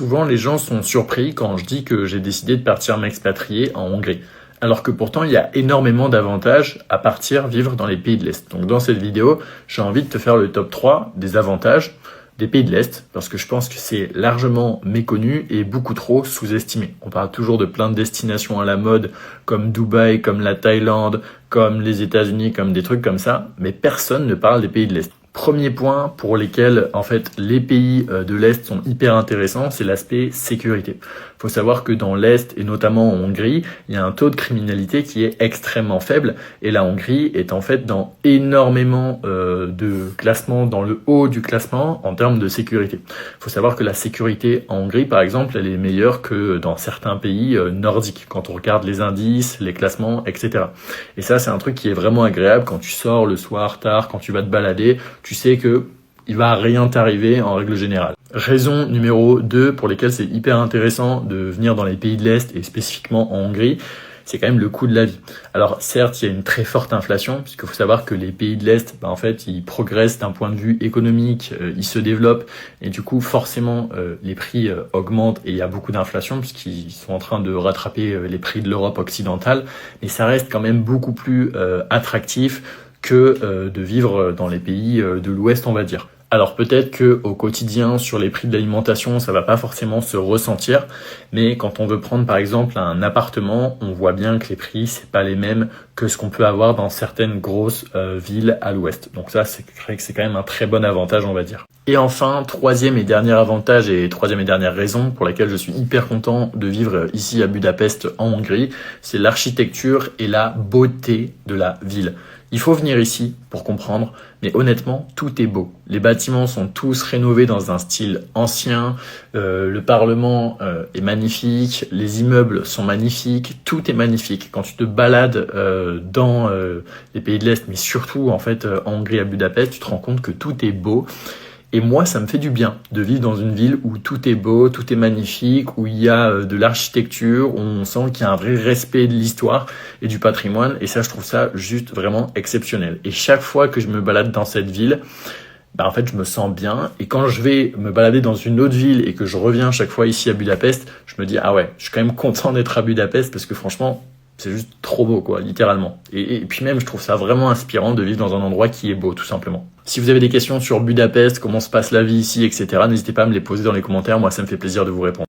Souvent, les gens sont surpris quand je dis que j'ai décidé de partir m'expatrier en Hongrie. Alors que pourtant, il y a énormément d'avantages à partir vivre dans les pays de l'Est. Donc dans cette vidéo, j'ai envie de te faire le top 3 des avantages des pays de l'Est, parce que je pense que c'est largement méconnu et beaucoup trop sous-estimé. On parle toujours de plein de destinations à la mode, comme Dubaï, comme la Thaïlande, comme les États-Unis, comme des trucs comme ça, mais personne ne parle des pays de l'Est. Premier point pour lesquels en fait les pays de l'Est sont hyper intéressants, c'est l'aspect sécurité. Il faut savoir que dans l'Est et notamment en Hongrie, il y a un taux de criminalité qui est extrêmement faible et la Hongrie est en fait dans énormément de classements, dans le haut du classement en termes de sécurité. Il faut savoir que la sécurité en Hongrie par exemple, elle est meilleure que dans certains pays nordiques quand on regarde les indices, les classements, etc. Et ça c'est un truc qui est vraiment agréable quand tu sors le soir tard, quand tu vas te balader. Tu sais que il va rien t'arriver en règle générale. Raison numéro 2 pour lesquelles c'est hyper intéressant de venir dans les pays de l'Est et spécifiquement en Hongrie, c'est quand même le coût de la vie. Alors certes, il y a une très forte inflation, puisqu'il faut savoir que les pays de l'Est, en fait, ils progressent d'un point de vue économique, ils se développent, et du coup, forcément, les prix augmentent et il y a beaucoup d'inflation, puisqu'ils sont en train de rattraper les prix de l'Europe occidentale, mais ça reste quand même beaucoup plus attractif que de vivre dans les pays de l'Ouest, on va dire. Alors peut-être qu'au quotidien, sur les prix de l'alimentation, ça va pas forcément se ressentir, mais quand on veut prendre par exemple un appartement, on voit bien que les prix, c'est pas les mêmes que ce qu'on peut avoir dans certaines grosses villes à l'Ouest. Donc ça, c'est quand même un très bon avantage, on va dire. Et enfin, troisième et dernier avantage et troisième et dernière raison pour laquelle je suis hyper content de vivre ici à Budapest en Hongrie, c'est l'architecture et la beauté de la ville. Il faut venir ici pour comprendre, mais honnêtement, tout est beau. Les bâtiments sont tous rénovés dans un style ancien, le Parlement est magnifique, les immeubles sont magnifiques, tout est magnifique. Quand tu te balades dans les pays de l'Est, mais surtout en fait en Hongrie à Budapest, tu te rends compte que tout est beau. Et moi, ça me fait du bien de vivre dans une ville où tout est beau, tout est magnifique, où il y a de l'architecture, où on sent qu'il y a un vrai respect de l'histoire et du patrimoine. Et ça, je trouve ça juste vraiment exceptionnel. Et chaque fois que je me balade dans cette ville, en fait, je me sens bien. Et quand je vais me balader dans une autre ville et que je reviens chaque fois ici à Budapest, je me dis, ah ouais, je suis quand même content d'être à Budapest parce que franchement, c'est juste trop beau, quoi, littéralement. Et puis même, je trouve ça vraiment inspirant de vivre dans un endroit qui est beau, tout simplement. Si vous avez des questions sur Budapest, comment se passe la vie ici, etc., n'hésitez pas à me les poser dans les commentaires. Moi, ça me fait plaisir de vous répondre.